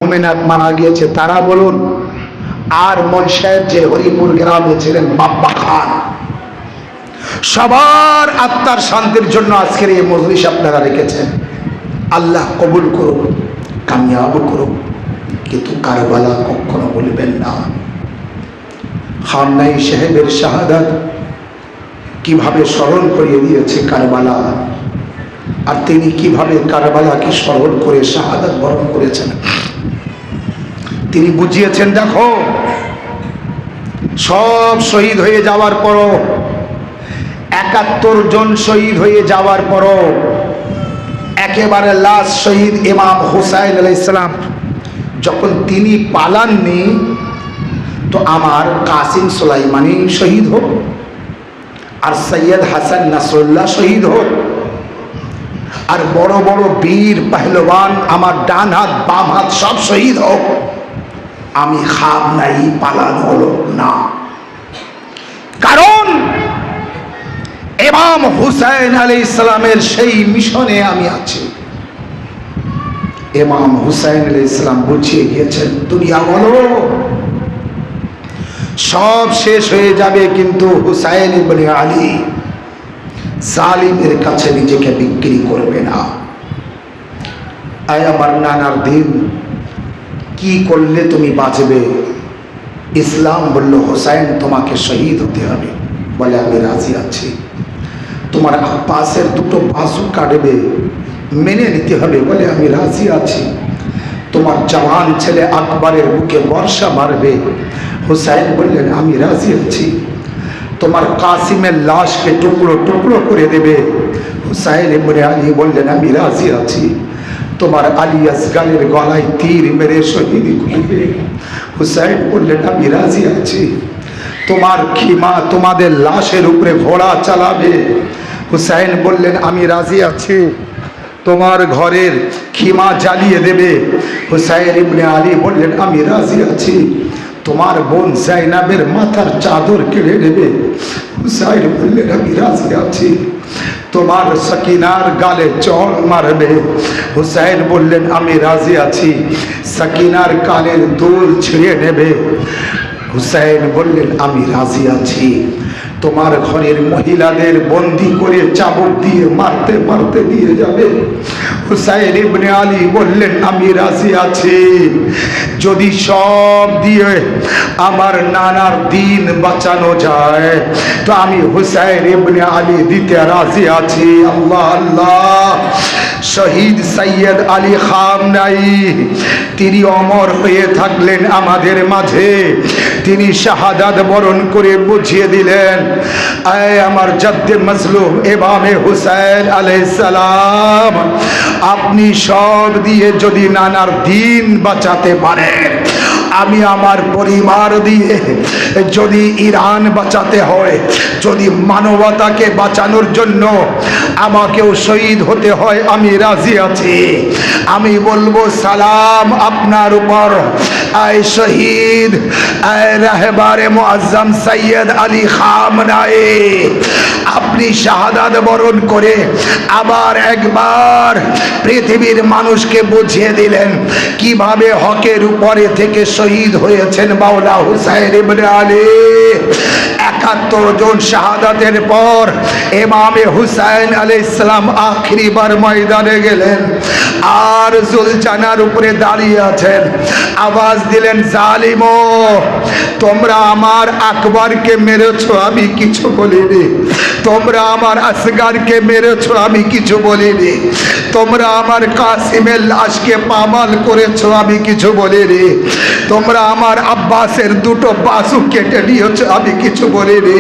মোমেনাত মারা গিয়েছে তারা বলুন, আর ময় সাহেব যে হরিপুর গ্রামে ছিলেন বাপ্পা খান, সবার আত্মার শান্তির জন্য আজকের এই মজলিস আপনারা রেখেছেন। আল্লাহ কবুল করুক, কামিয়াব করুক, কিন্তু কারবালা কখনো বলবেন না। খাননাই সাহেবের শাহাদাত কিভাবে স্মরণ করিয়ে দিয়েছে কারবালা, আর তিনি কিভাবে কারবালাকে স্মরণ করে শাহাদাত বরণ করেছেন। তিনি বুঝিয়েছেন, দেখো সব শহীদ হয়ে যাওয়ার পরও, 71 জন শহীদ হয়ে যাওয়ার পরও একেবারে লাস্ট শহীদ ইমাম হুসাইন আলাইহিস সালাম যখন তিনি পালাননি, তো আমার কাসিম সুলাইমানি শহীদ হোক আর সৈয়দ হাসান নাসরুল্লাহ শহীদ হোক, আর বড় বড় বীর পহলওয়ান আমার ডান হাত বাম হাত সব শহীদ হোক, আমি খাব নাই, পালানো হলো না। কারণ ইমাম হুসাইন আলাইহিস সালামের সেই মিশনে আমি আছি। ইমাম হুসাইন আলাইহিস সালাম বুঝিয়ে গিয়েছেন, দুনিয়া বলো সব শেষ হয়ে যাবে, কিন্তু হুসাইন ইবনে আলী জালিমের কাছে নিজেকে বিক্রি করবে না। আয় আমার নানার দিন, কি করলে তুমি বাঁচবে? ইসলাম বলল, হুসাইন তোমাকে শহীদ হতে হবে। বলে, আমি রাজি আছি। তোমার আব্বাসের দুটো বাজু কাটবে, মেনে নিতে হবে। বলে, আমি রাজি আছি। তোমার জওয়ান ছেলে আকবরের বুকে বর্ষা মারবে। হুসাইন বললেন, আমি রাজি আছি। তোমার কাসিমের লাশকে টুকরো টুকরো করে দেবে। হুসাইন ইবনে আলী বললেন, আমি রাজি আছি। তোমার আলী আসগারের গলায় তীর মেরে শহীদ করবে। হুসাইন বললেন, আমি রাজি আছি। তোমার খিমা তোমাদের লাশের উপরে ঘোড়া চালাবে। হুসাইন বললেন, আমি রাজি আছি। তোমার ঘরের খিমা জ্বালিয়ে দেবে। হুসাইন ইবনে আলী বললেন, আমি রাজি আছি। তোমার বোন জাইনাবের মাথার চাদর কেড়ে নেবে। হুসাইন বললেন, আমি রাজি আছি। তোমার সাকিনার গালে চড় মারবে। হুসাইন বললেন, আমি রাজি আছি। সাকিনার কানের দুল ছিঁড়ে নেবে। হুসাইন বললেন, আমি রাজি আছি। তোমার ঘরের মহিলাদের বন্দি করে চাবুক দিয়ে মারতে মারতে নিয়ে যাবে। হুসাইন ইবনে আলী বললেন, আমি রাজি আছি। যদি সব দিয়ে আমার নানার দিন বাঁচানো যায়, তো আমি হুসাইন ইবনে আলী দিতে রাজি আছি। আল্লাহ আল্লাহ। শহীদ সৈয়দ আলী খামনাই, তিনি অমর হয়ে থাকলেন আমাদের মাঝে। তিনি শাহাদাত বরণ করে বুঝিয়ে দিলেন, আয় আমার জাদ্দে মজলুম ইমামে হুসাইন আলাইহিস সালাম, আপনি সব দিয়ে যদি নানার দিন বাঁচাতে পারেন, আমি আমার পরিবার দিয়ে যদি ইরান বাঁচাতে হয়, যদি মানবতাকে বাঁচানোর জন্য আমাকেও শহীদ হতে হয়, আমি রাজি আছি। আমি বলবো, সালাম আপনার উপর, আয় শহীদ, আয় রাহবারে মুআজ্জম সৈয়দ আলী খামনাই, আপনি শাহাদাত বরণ করে আবার একবার পৃথিবীর মানুষকে বুঝিয়ে দিলেন কিভাবে হকের উপরে থেকে শহীদ হয়েছেন মাওলা হুসাইন ইবনে আলী। 71 জন শাহাদাতের পর ইমামে হুসাইন আলাইহিস সালাম আখেরি বার ময়দানে গেলেন, আর জুলজানার উপরে দাঁড়িয়ে আছেন। আওয়াজ দিলেন, জালিমো, তোমরা আমার আকবরকে মেরেছো, আমি কিছু বলিনি। তোমরা আমার আসগারকে মেরেছো, আমি কিছু বলিনি। তোমরা আমার কাসিমের লাশকে পামাল করেছো, আমি কিছু বলিনি। তোমরা আমার আব্বাসের দুটো বাজু কেটে নিয়েছো, আমি কিছু বলিনি।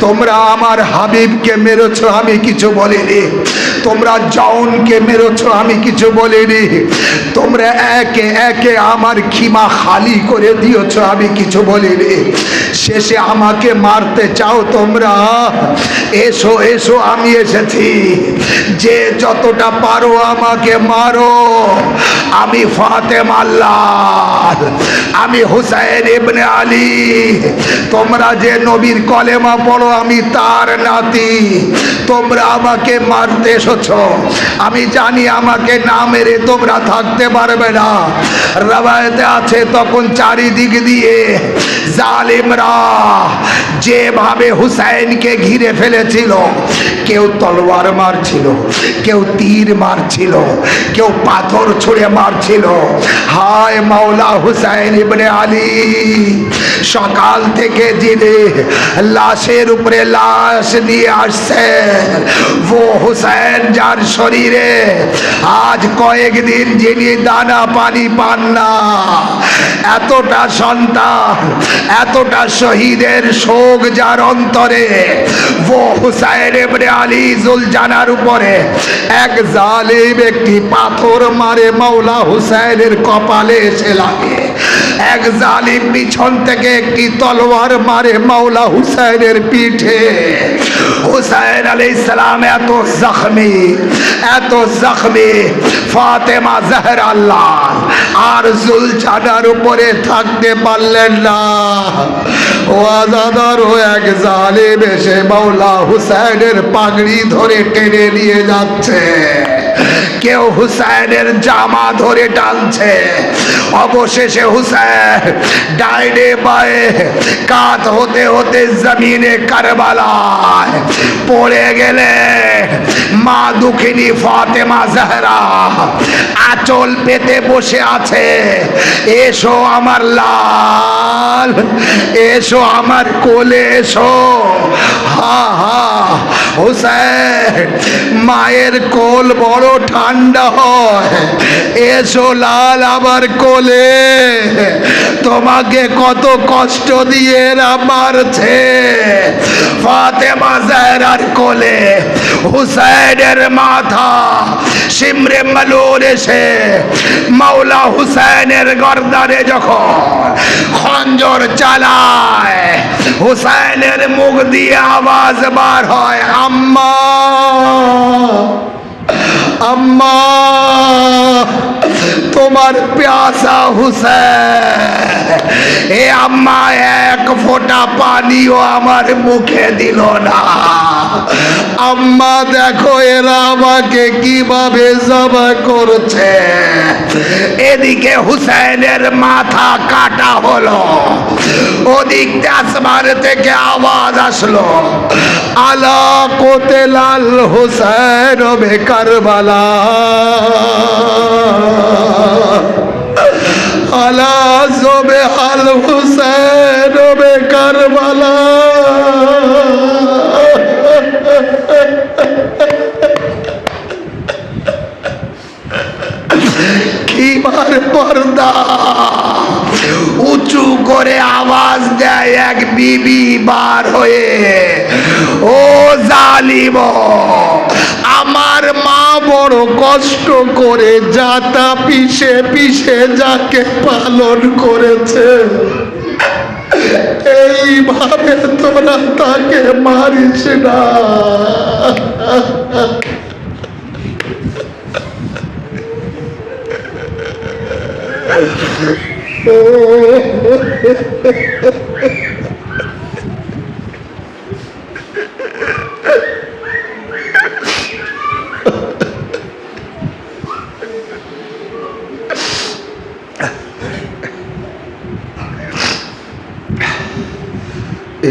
তোমরা আমার হাবিবকে মেরেছো, আমি কিছু বলিনি। তোমরা জাউনকে মেরেছো, আমি কিছু বলিনি। তোমরা একে একে আমার খিমা খালি করে দিয়েছো, আমি কিছু বলিনি, শেষে আমাকে মারতে চাও তোমরা? এসো এসো, আমি এসেছি, যে যতটা পারো আমাকে মারো। আমি ফাতেমার লাল, আমি হুসাইন ইবনে আলী। তোমরা যে নবীর কলেমা পড়ো আমি তার নাতি, তোমরা আমাকে মারতে এসেছো। আমি জানি আমাকে না মেরে তোমরা থাকতে পারবে না। রাবায়াতে আছে তখন চারিদিক দিয়ে জালিমরা যেভাবে হুসাইনকে ঘিরে ফেলেছিল, কেউ তলোয়ার মারছিল, কেউ তীর মারছিল, কেউ পাথর ছুঁড়ে মারছিল। হায় মাওলা হুসাইন ইবনে আলী, সকাল থেকে যিনি লাশের উপরে লাশ নিয়ে আসছে, ও হুসাইন যার শরীরে আজ কয়েকদিন যিনি দানা পানি পান না, এতটা সন্তান, এতটা শহীদের শোক যার অন্তরে, ও হুসাইন ইবনে আলী জুলজানার উপরে এক জালিম একটি পাথর মারে মাওলা হুসাইনের কপালে এসে লাগে। এক জালিম পিছন থেকে একটি তলোয়ার মারে মাওলা হুসাইনের পিঠে। হুসাইন আলাইহিস সালাম এত জখমি, এত জখমি, ফাতেমা জাহরা আল্লাহ আর জুলজানার উপরে থাকতে পারলেন না। ওয়াজাদারও এক জালিম এসে মাওলা হুসাইনের পাগড়ি ধরে টেনে নিয়ে যাচ্ছে, কেউ হুসাইনের জামা ধরে টানছে। অবশেষে হুসাইন ডাইনে বায়ে কাত হতে হতে জমিনে কারবালায় পড়ে গেলে মা দুঃখিনী ফাতেমা জাহরা আঁচল পেতে বসে আছে। এসো আমার লাল, এসো আমার কোলে এসো। হা হা, হুসাইন মায়ের কোল বড় ঠান্ডা হয়, এসো লাল আমার কোলে। তোমাকে কত কষ্ট দিয়ে এরা মারছে। ফাতেমা জাহরার কোলে হুসাইনের মাথা শিমরে মালুল এসে মাওলা হুসাইনের গর্দানে যখন খঞ্জর চালায়, হুসাইনের মুখ দিয়ে আওয়াজ বার হয়, আম্মা আম্মা, তোমার প্যাসা হুসাইন। এ আম্মা এক ফোঁটা পানিও আমার মুখে দিল না। আম্মা দেখো এরা আমাকে কিভাবে জবাই করছে। এদিকে হুসাইনের মাথা কাটা হলো, ওদিক আসমান থেকে আওয়াজ আসলো, আলা কোতেলাল হুসাইন বে কারবালা, আলা জবে আল হুসাইন বে কারবালা। কিবার পর্দা উঁচু করে আওয়াজ দেয় এক বিবি বার হয়ে, ও জালিম, আমার মা বড় কষ্ট করে যাতা পিষে পিষে যাকে পালন করেছে, এইভাবে তোরা তাকে মারিস না।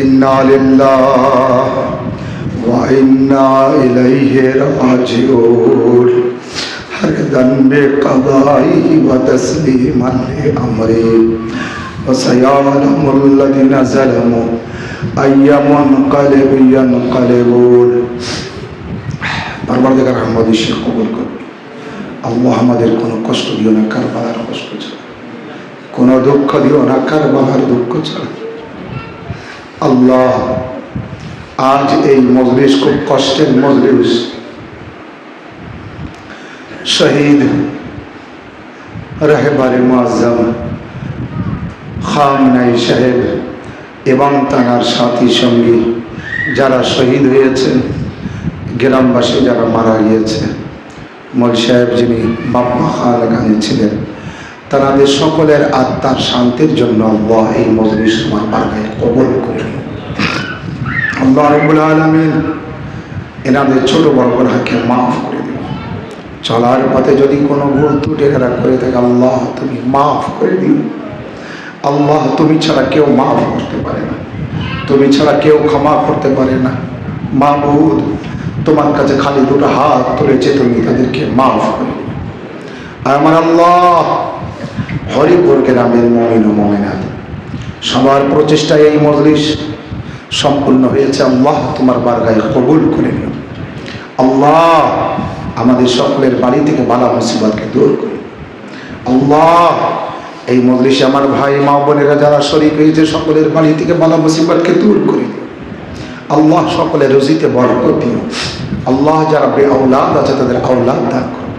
ইন্না লিল্লাহি ওয়া ইন্না ইলাইহি রাজিউন। हर दंबे कदाई व तस्लीमन अमरी व सयालमुल्लज़ीना ज़लमू अय्या मुनक़लिबिन यनक़लिबून। परवरदिगार আমাদের শেখ কবুল করুন। আল্লাহ আমাদের কোনো কষ্ট দিও না কারবালার কষ্ট ছাড়া, কোনো দুঃখ দিও না কারবালার দুঃখ ছাড়া। আল্লাহ আজ এই মজলিস খুব কষ্টের মজলিস। শহীদ রাহবারে মুআজ্জম খামনাই সাহেব এবং তার সাথী সঙ্গী যারা শহীদ হয়েছেন, গ্রামবাসী যারা মারা গিয়েছে, মল সাহেব যিনি বাপ্পা খান ছিলেন, তাদের সকলের আত্মার শান্তির জন্য আল্লাহ এই মজলিস আমার বারগাহে কবুল করে নিন। আল্লাহ রাব্বুল আলামিন এনাদের ছোট বড় গুনাহকে মাফ করে দিন। চলার পথে যদি কোনো ভুল ত্রুটি এরা করে থাকে, আল্লাহ তুমি মাফ করে দিন। আল্লাহ তুমি ছাড়া কেউ মাফ করতে পারে না, তুমি ছাড়া কেউ ক্ষমা করতে পারে না। মাবুদ, তোমার কাছে খালি দুটো হাত তুলেছে, তুমি তাদেরকে মাফ করে দিন। আর আমার আল্লাহ, হরিপুর গ্রামের মুমিন ও মুমিনাত সবার প্রচেষ্টায় এই মজলিস সম্পূর্ণ হয়েছে। আল্লাহ তোমার বারগাহে কবুল করে নিও। আল্লাহ আমাদের সকলের বাড়ি থেকে বালা মুসিবতকে দূর করে। আল্লাহ এই মজলিসে আমার ভাই মা বোনেরা যারা শরীক হয়েছে, সকলের বাড়ি থেকে বালা মুসিবতকে দূর করে দিও। আল্লাহ সকলের রুজিতে বরকত দিও। আল্লাহ যারা বেঔলাদ আছে তাদের আওলাদ দান করো।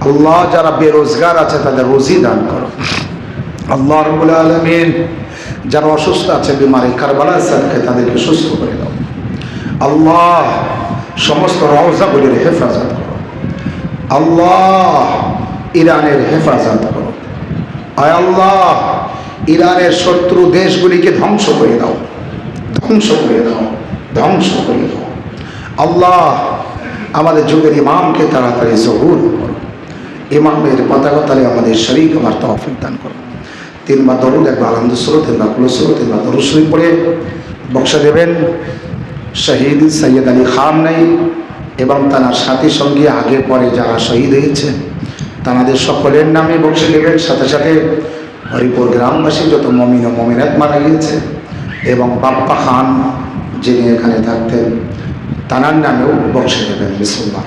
আল্লাহ যারা বেরোজগার আছে তাদের রুজি দান করো। আল্লাহ রাব্বুল আলামিন যারা অসুস্থ আছে, বিমারি কারবালার সাদকায় তাদেরকে সুস্থ করে দাও। আল্লাহ সমস্ত রওজাগুলির হেফাজত করো। আল্লাহ ইরানের হেফাজত করো। আয় আল্লাহ ইরানের শত্রু দেশগুলিকে ধ্বংস করে দাও, ধ্বংস করে দাও, ধ্বংস করে দাও। আল্লাহ আমাদের যুগের ইমামকে তাড়াতাড়ি জহুর করো। ইমামের পতাকা তলে আমাদের শরীক আমার তৌফিক দান করো। 3 বার দরুদ, 1 বার আলহামদুলিল্লাহ, 3 বার কুল সূরা, 3 বার দরুদ শরীফ পড়ে বক্সা দেবেন শহীদ সৈয়দ আলী খামনাই এবং তার সাথী সঙ্গী আগে পরে যারা শহীদ হয়েছে তাদের সকলের নামে বক্সা দেবেন। সাথে সাথে হরিপুর গ্রামবাসী যত মুমিন ও মুমিনাত মারা গিয়েছে এবং বাপ্পা খান যিনি এখানে থাকতেন তার নামেও বক্সা দেবেন। বিসমিল্লাহ।